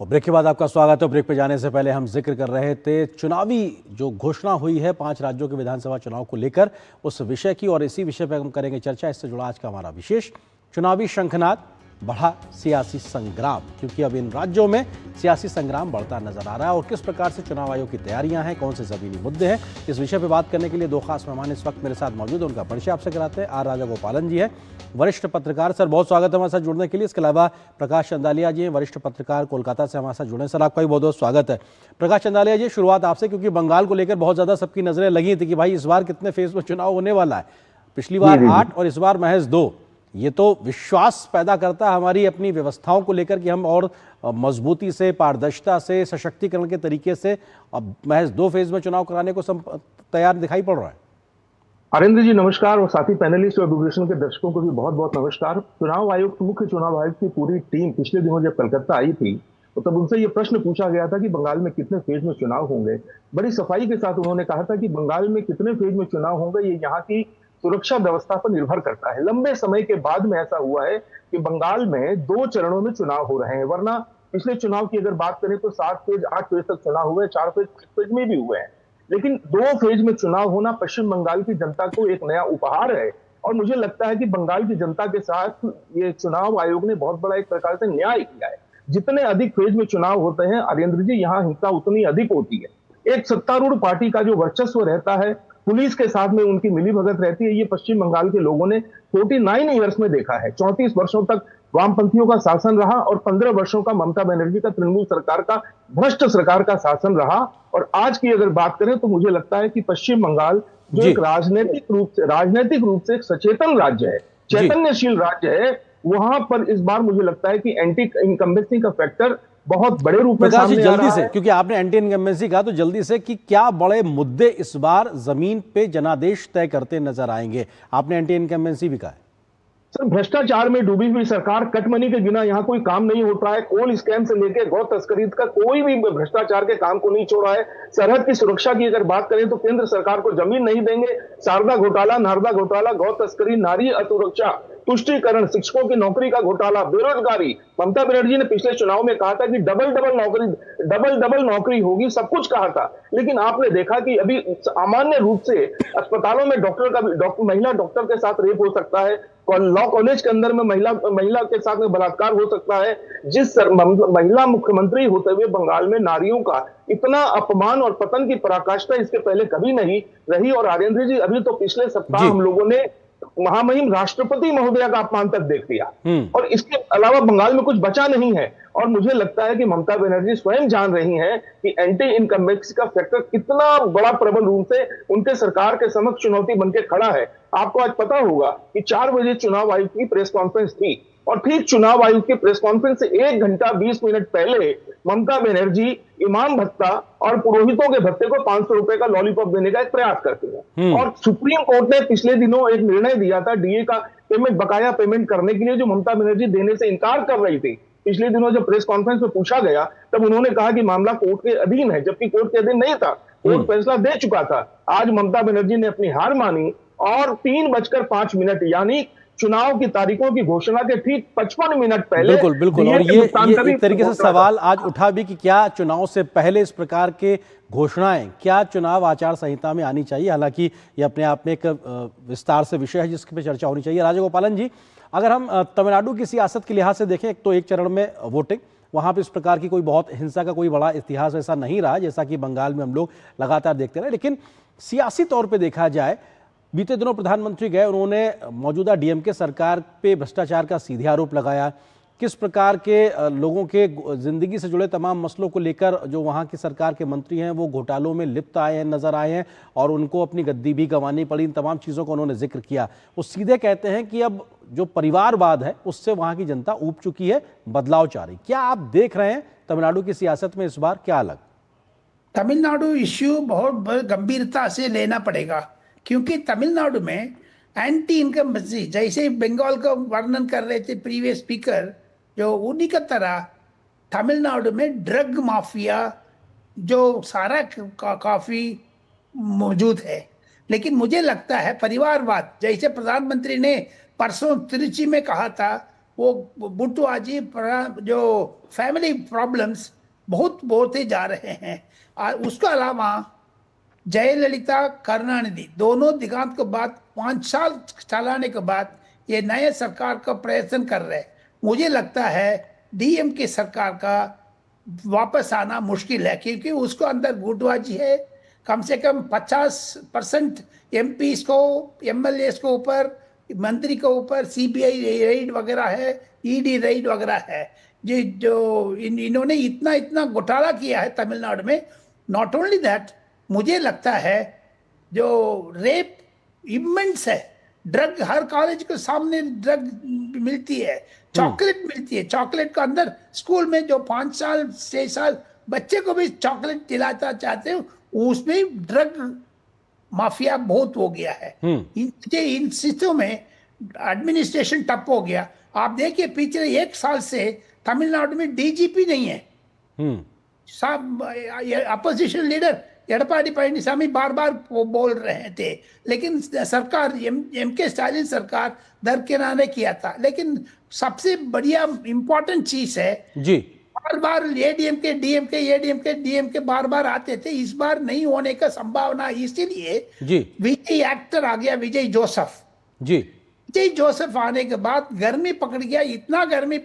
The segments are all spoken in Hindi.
और ब्रेक के बाद आपका स्वागत है। ब्रेक पे जाने से पहले हम जिक्र कर रहे थे चुनावी जो घोषणा हुई है 5 राज्यों के विधानसभा चुनाव को लेकर, उस विषय की, और इसी विषय पर हम करेंगे चर्चा। इससे जुड़ा आज का हमारा विशेष चुनावी शंखनाद, बढ़ा सियासी संग्राम, क्योंकि अब इन राज्यों में सियासी संग्राम बढ़ता नजर आ रहा है। और किस प्रकार से चुनाव आयोग की तैयारियां हैं, कौन से जमीनी मुद्दे हैं, इस विषय पर बात करने के लिए दो खास मेहमान इस वक्त मेरे साथ मौजूद हैं। उनका परिचय आपसे कराते हैं। आर राजागोपालन जी है, वरिष्ठ पत्रकार। सर, बहुत स्वागत है हमारे साथ जुड़ने के लिए। इसके अलावा प्रकाश चंदालिया जी हैं, वरिष्ठ पत्रकार, कोलकाता से हमारे साथ जुड़े। सर, आपका भी बहुत बहुत स्वागत है। प्रकाश चंदालिया जी, शुरुआत आपसे, क्योंकि बंगाल को लेकर बहुत ज़्यादा सबकी नजरें लगी थी कि भाई इस बार कितने फेज में चुनाव होने वाला है। पिछली बार 8 और इस बार महज 2। ये तो विश्वास पैदा करता है हमारी अपनी व्यवस्थाओं को लेकर कि हम और मजबूती से, पारदर्शिता से, सशक्तिकरण के तरीके से अब महज 2 फेज में चुनाव कराने को तैयार दिखाई पड़ रहा है। अरेंद्र जी नमस्कार, और साथी पैनलिस्ट और दूरदर्शन के दर्शकों को भी बहुत बहुत नमस्कार। चुनाव आयोग, मुख्य चुनाव आयोग की पूरी टीम पिछले दिनों जब कलकत्ता आई थी तो तब उनसे ये प्रश्न पूछा गया था कि बंगाल में कितने फेज में चुनाव होंगे। बड़ी सफाई के साथ उन्होंने कहा था कि बंगाल में कितने फेज में चुनाव होंगे ये यहाँ की सुरक्षा व्यवस्था पर निर्भर करता है। लंबे समय के बाद में ऐसा हुआ है कि बंगाल में 2 चरणों में चुनाव हो रहे हैं, वरना पिछले चुनाव की अगर बात करें तो 7 फेज 8 फेज तक चुनाव हुए, 4 फेज में भी हुए हैं। लेकिन 2 फेज में चुनाव होना पश्चिम बंगाल की जनता को एक नया उपहार है, और मुझे लगता है कि बंगाल की जनता के साथ ये चुनाव आयोग ने बहुत बड़ा एक प्रकार से न्याय किया है। जितने अधिक फेज में चुनाव होते हैं अरेंद्र जी, यहाँ हिंसा उतनी अधिक होती है। एक सत्तारूढ़ पार्टी का जो वर्चस्व रहता है, पुलिस के साथ में उनकी मिलीभगत रहती है, ये पश्चिम बंगाल के लोगों ने 49 ईयर्स में देखा है। 34 वर्षों तक वामपंथियों का शासन रहा और 15 वर्षों का ममता बनर्जी का तृणमूल सरकार का, भ्रष्ट सरकार का शासन रहा। और आज की अगर बात करें तो मुझे लगता है कि पश्चिम बंगाल जो एक राजनीतिक रूप से एक सचेतन राज्य है, चैतन्यशील राज्य है, वहां पर इस बार मुझे लगता है कि एंटी इनकम्बेंसी का फैक्टर बहुत बड़े रूप में सामने आ रहा है। क्योंकि आपने एंटी इनकम्बेंसी कहा, तो जल्दी से कि क्या बड़े मुद्दे इस बार जमीन पे जनादेश तय करते नजर आएंगे? आपने एंटी इनकम्बेंसी भी कहा है। सर, भ्रष्टाचार में डूबी हुई सरकार, कटमनी के बिना यहाँ कोई काम नहीं होता है। कोल स्कैम से लेकर गौ तस्करी का कोई भी भ्रष्टाचार के काम को नहीं छोड़ा है। सरहद की सुरक्षा की अगर बात करें तो केंद्र सरकार को जमीन नहीं देंगे। शारदा घोटाला, नारदा घोटाला, गौ तस्करी, नारी असुरक्षा, तुष्टीकरण, शिक्षकों की नौकरी का घोटाला, बेरोजगारी। ममता बनर्जी ने पिछले चुनाव में कहा था कि डबल डबल नौकरी होगी, सब कुछ कहा था। लेकिन आपने देखा कि अभी सामान्य रूप से अस्पतालों में महिला डॉक्टर के साथ रेप हो सकता है, लॉ कॉलेज के अंदर में महिला के साथ में बलात्कार हो सकता है। जिस महिला मुख्यमंत्री होते हुए बंगाल में नारियों का इतना अपमान और पतन की पराकाष्ठा इसके पहले कभी नहीं रही। और आर्येंद्र जी, अभी तो पिछले सप्ताह हम लोगों ने महामहिम राष्ट्रपति महोदया का अपमान तक देख लिया, और इसके अलावा बंगाल में कुछ बचा नहीं है। और मुझे लगता है कि ममता बनर्जी स्वयं जान रही हैं कि एंटी इनकम्बेंसी का फैक्टर कितना बड़ा प्रबल रूप से उनके सरकार के समक्ष चुनौती बनकर खड़ा है। आपको आज पता होगा कि 4 बजे चुनाव आयोग की प्रेस कॉन्फ्रेंस थी, और ठीक चुनाव आयोग की प्रेस कॉन्फ्रेंस से 1 घंटा 20 मिनट पहले ममता बनर्जी इमाम भत्ता और पुरोहितों के भत्ते को 500 रुपए का लॉलीपॉप देने का एक प्रयास करते हैं। और सुप्रीम कोर्ट ने पिछले दिनों एक निर्णय दिया था डीए का पेमेंट, बकाया पेमेंट करने के लिए, जो ममता बनर्जी देने से इनकार कर रही थी। पिछले दिनों जब प्रेस कॉन्फ्रेंस में पूछा गया तब उन्होंने कहा कि मामला कोर्ट के अधीन है, जबकि कोर्ट के अधीन नहीं था, कोर्ट फैसला दे चुका था। आज ममता बनर्जी ने अपनी हार मानी और 3:05 यानी चुनाव की तारीखों की घोषणा के ठीक 55 मिनट पहले, बिल्कुल। और ये एक तरीके से सवाल आज उठा भी कि क्या चुनाव से पहले इस प्रकार के घोषणाएं क्या चुनाव आचार संहिता में आनी चाहिए? हालांकि ये अपने आप में एक विस्तार से विषय है जिसके पे चर्चा होनी चाहिए। राजागोपालन जी, अगर हम तमिलनाडु की सियासत के लिहाज से देखें, तो 1 चरण में वोटिंग, वहां पर इस प्रकार की कोई बहुत हिंसा का कोई बड़ा इतिहास ऐसा नहीं रहा जैसा कि बंगाल में हम लोग लगातार देखते रहे। लेकिन सियासी तौर पर देखा जाए, बीते दिनों प्रधानमंत्री गए, उन्होंने मौजूदा डीएमके सरकार पे भ्रष्टाचार का सीधे आरोप लगाया। किस प्रकार के लोगों के जिंदगी से जुड़े तमाम मसलों को लेकर जो वहाँ की सरकार के मंत्री हैं वो घोटालों में लिप्त नजर आए हैं और उनको अपनी गद्दी भी गंवानी पड़ी। इन तमाम चीज़ों का उन्होंने जिक्र किया। वो सीधे कहते हैं कि अब जो परिवारवाद है उससे वहाँ की जनता ऊब चुकी है, बदलाव चाह रही। क्या आप देख रहे हैं तमिलनाडु की सियासत में इस बार क्या अलग? तमिलनाडु इश्यू बहुत गंभीरता से लेना पड़ेगा, क्योंकि तमिलनाडु में एंटी इनकम्बेंसी, जैसे बंगाल का वर्णन कर रहे थे प्रीवियस स्पीकर, जो उन्हीं का तरह तमिलनाडु में ड्रग माफिया जो सारा काफी मौजूद है। लेकिन मुझे लगता है परिवारवाद, जैसे प्रधानमंत्री ने परसों त्रिची में कहा था वो बुटवाजी जो फैमिली प्रॉब्लम्स बहुत बढ़ते जा रहे हैं। और उसके अलावा जयललिता करुणानिधि दोनों दिगांत के बाद 5 साल चलाने के बाद ये नए सरकार का प्रयत्न कर रहे हैं। मुझे लगता है डीएमके सरकार का वापस आना मुश्किल है, क्योंकि उसको अंदर गुटबाजी है। कम से कम 50% एमपीज को, एमएलए को ऊपर, मंत्री के ऊपर सीबीआई रेड वगैरह है, ईडी रेड वगैरह है। जो इन्होंने इतना इतना घोटाला किया है तमिलनाडु में। नॉट ओनली दैट, मुझे लगता है जो रेप इमेंस है, ड्रग हर कॉलेज के सामने ड्रग मिलती है, चॉकलेट मिलती है। चॉकलेट के अंदर स्कूल में जो 5 साल 6 साल बच्चे को भी चॉकलेट दिलाता चाहते हो, उसमें ड्रग माफिया बहुत हो गया है। इन चीजों में एडमिनिस्ट्रेशन टप हो गया। आप देखिए पिछले 1 साल से तमिलनाडु में डीजीपी नहीं है। अपोजिशन लीडर एडपाडी पळनिसामी बार बार बोल रहे थे, लेकिन सरकार एमके स्टालिन सरकार दरकिनारे किया था। लेकिन सबसे बढ़िया इंपॉर्टेंट चीज है जी, बार बार एडीएमके डीएमके एडीएमके डीएमके बार बार आते थे, इस बार नहीं होने का संभावना। इसीलिए जी, विजय एक्टर आ गया, विजय जोसेफ जी, विजय जोसेफ आने के बाद गर्मी पकड़ गया। इतना गर्मी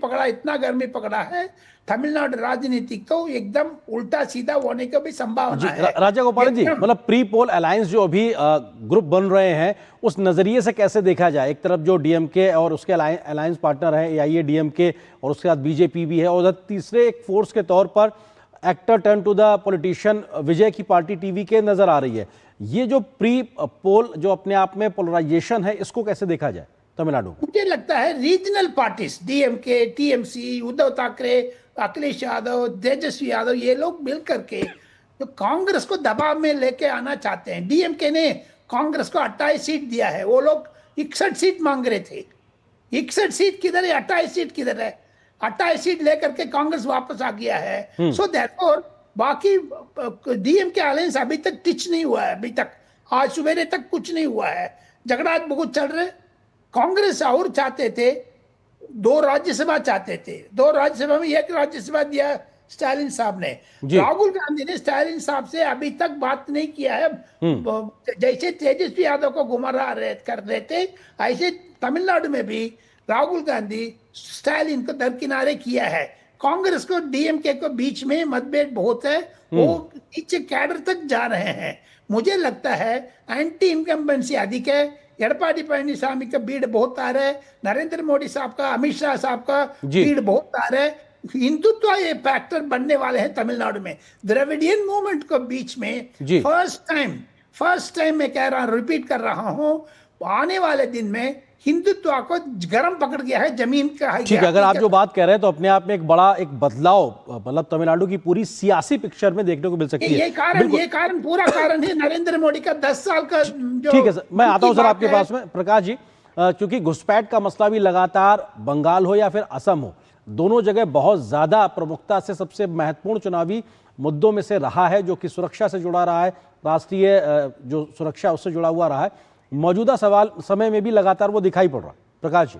पकड़ा है तमिलनाडु राजनीति तो एकदम उल्टा सीधा होने का भी संभावना है। राजा गोपालन जी, मतलब प्री पोल अलायंस जो अभी ग्रुप बन रहे हैं, उस नजरिए से कैसे देखा जाए? एक तरफ जो डीएमके और उसके अलायंस पार्टनर है एआईएडीएमके, और उसके बाद बीजेपी भी है, और उधर तीसरे एक फोर्स के तौर पर actor turn to the politician Vijay की पार्टी टीवी के नजर आ रही है। ये जो प्री पोल जो अपने आप में पोलराइजेशन है, इसको कैसे देखा जाए तमिलनाडु में? मुझे लगता है regional parties DMK, TMC, Uddhav Thackeray, Akhilesh Yadav, Tejashwi Yadav, ये लोग मिलकर के जो कांग्रेस को दबाव में लेके आना चाहते हैं। डीएमके ने कांग्रेस को 28 सीट दिया है, वो लोग 61 सीट मांग रहे थे। 61 सीट किधर है, 28 सीट किधर है? 28 सीट लेकर के कांग्रेस वापस आ गया है। सो देयरफॉर बाकी डीएमके अलायंस अभी तक टिच नहीं हुआ है। अभी तक आज सवेरे तक कुछ नहीं हुआ है, झगड़ा बहुत चल रहे। कांग्रेस और चाहते थे 2 राज्यसभा चाहते थे, 2 राज्यसभा में 1 राज्यसभा दिया स्टालिन साहब ने। राहुल गांधी ने स्टालिन साहब से अभी तक बात नहीं किया है। जैसे तेजस्वी यादव को गुमराह कर रहे थे, ऐसे तमिलनाडु में भी राहुल गांधी स्टालिन को दरकिनारे किया है। कांग्रेस को डीएमके को बीच में मतभेद बहुत है, वो नीचे कैडर तक जा रहे हैं। मुझे लगता है एंटी इनकम्बेंसी अधिक है। एडपाडी पळनिसामी का भीड़ बहुत आ रहा है, नरेंद्र मोदी साहब का, अमित शाह साहब का भीड़ बहुत आ रहा है। हिंदुत्व ये फैक्टर बनने वाले हैं तमिलनाडु में। द्रविडियन मूवमेंट को बीच में फर्स्ट टाइम मैं कह रहा हूं, रिपीट कर रहा हूं, आने वाले दिन में हिंदुत्व को गरम पकड़ गया है जमीन का। ठीक है, अगर आप जो बात कह रहे हैं तो अपने आप में एक बड़ा एक बदलाव मतलब तमिलनाडु की पूरी सियासी पिक्चर में देखने को मिल सकती है। ये कारण पूरा कारण है नरेंद्र मोदी का 10 साल का जो। ठीक है सर, मैं आता हूं सर आपके पास में। प्रकाश जी, क्योंकि घुसपैठ का मसला भी लगातार बंगाल हो या फिर असम हो, दोनों जगह बहुत ज्यादा प्रमुखता से सबसे महत्वपूर्ण चुनावी मुद्दों में से रहा है, जो कि सुरक्षा से जुड़ा रहा है, राष्ट्रीय जो सुरक्षा उससे जुड़ा हुआ रहा है। मौजूदा समय में भी लगातार वो दिखाई पड़ रहा है। प्रकाश जी,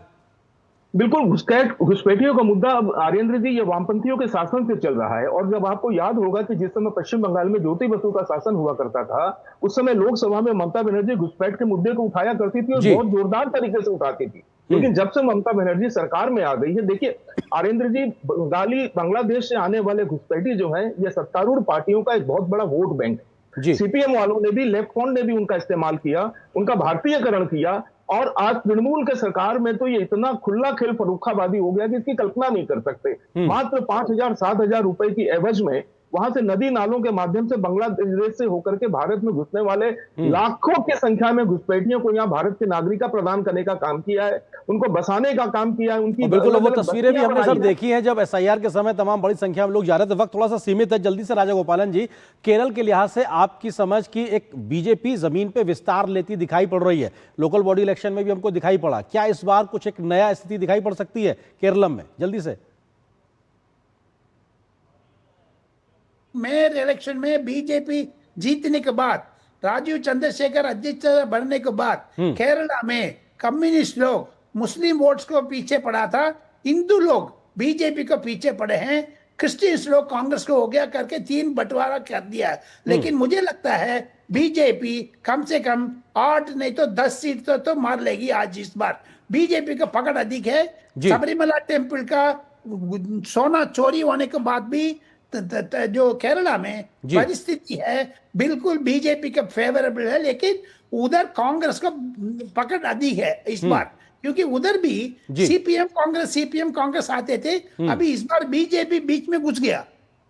बिल्कुल घुसपैठियों का मुद्दा अब आर्येंद्र जी ये वामपंथियों के शासन से चल रहा है। और जब आपको याद होगा कि जिस समय पश्चिम बंगाल में ज्योति बसु का शासन हुआ करता था, उस समय लोकसभा में ममता बनर्जी घुसपैठ के मुद्दे को उठाया करती थी और बहुत जोरदार तरीके से उठाती थी। लेकिन जब से ममता बनर्जी सरकार में आ गई है, देखिए आर्येंद्र जी, बांग्लादेश से आने वाले घुसपैठी जो है, ये सत्तारूढ़ पार्टियों का एक बहुत बड़ा वोट बैंक है। सीपीएम वालों ने भी, लेफ्ट फ्रंट ने भी उनका इस्तेमाल किया, उनका भारतीयकरण किया। और आज तृणमूल के सरकार में तो ये इतना खुला खेल फर्रुखाबादी हो गया कि इसकी कल्पना नहीं कर सकते। मात्र 5,000 7,000 रुपए की एवज में वहां से नदी नालों के माध्यम से बांग्लादेश से होकर के भारत में घुसने वाले लाखों की संख्या में घुसपैठियों को यहाँ भारत की नागरिकता प्रदान करने का काम किया है, उनको बसाने का काम किया है। उनकी बिल्कुल वो तस्वीरें भी हमने सर देखी हैं जब एसआईआर के समय तमाम बड़ी संख्या में लोग जा रहे थे। वक्त थोड़ा सा सीमित है, जल्दी से राजा गोपालन जी, केरल के लिहाज से आपकी समझ की एक बीजेपी जमीन पे विस्तार लेती दिखाई पड़ रही है, लोकल बॉडी इलेक्शन में भी हमको दिखाई पड़ा। क्या इस बार कुछ एक नया स्थिति दिखाई पड़ सकती है केरलम में? जल्दी से। मेयर इलेक्शन में बीजेपी जीतने के बाद, राजीव चंद्रशेखर अध्यक्ष बनने के बाद केरला में कम्युनिस्ट लोग मुस्लिम वोट्स को पीछे पड़ा था, हिंदू लोग बीजेपी को पीछे पड़े हैं, क्रिश्चियंस लोग कांग्रेस को हो गया करके 3 बंटवारा कर दिया है। लेकिन मुझे लगता है बीजेपी कम से कम 8 नहीं तो 10 सीट तो मार लेगी आज इस बार। बीजेपी का पकड़ अधिक है। सबरीमला टेम्पल का सोना चोरी होने के बाद भी जो केरला में परिस्थिति है बिल्कुल बीजेपी का फेवरेबल है, लेकिन उधर कांग्रेस का पकड़ अधिक है इस बार, क्योंकि उधर भी सीपीएम कांग्रेस आते थे। अभी इस बार बीजेपी बीच में घुस गया।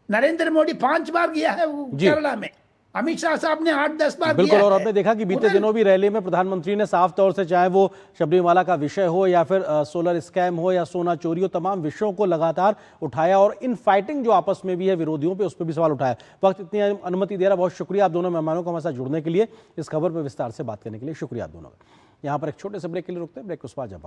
नरेंद्र मोदी 5 बार गया है केरला में, अमित शाह साहब ने 8-10 बार बिल्कुल। गया और है। आपने देखा कि बीते दिनों भी रैली में प्रधानमंत्री ने साफ तौर से, चाहे वो सबरीमाला का विषय हो या फिर सोलर स्कैम हो या सोना चोरी हो, तमाम विषयों को लगातार उठाया और इन फाइटिंग जो आपस में भी है विरोधियों पे, उस पर भी सवाल उठाया। वक्त इतनी अनुमति दे रहा, बहुत शुक्रिया आप दोनों मेहमानों को हमारे साथ जुड़ने के लिए, इस खबर पर विस्तार से बात करने के लिए शुक्रिया आप दोनों का। यहाँ पर एक छोटे से ब्रेक के लिए रुकते हैं, ब्रेक के बाद जब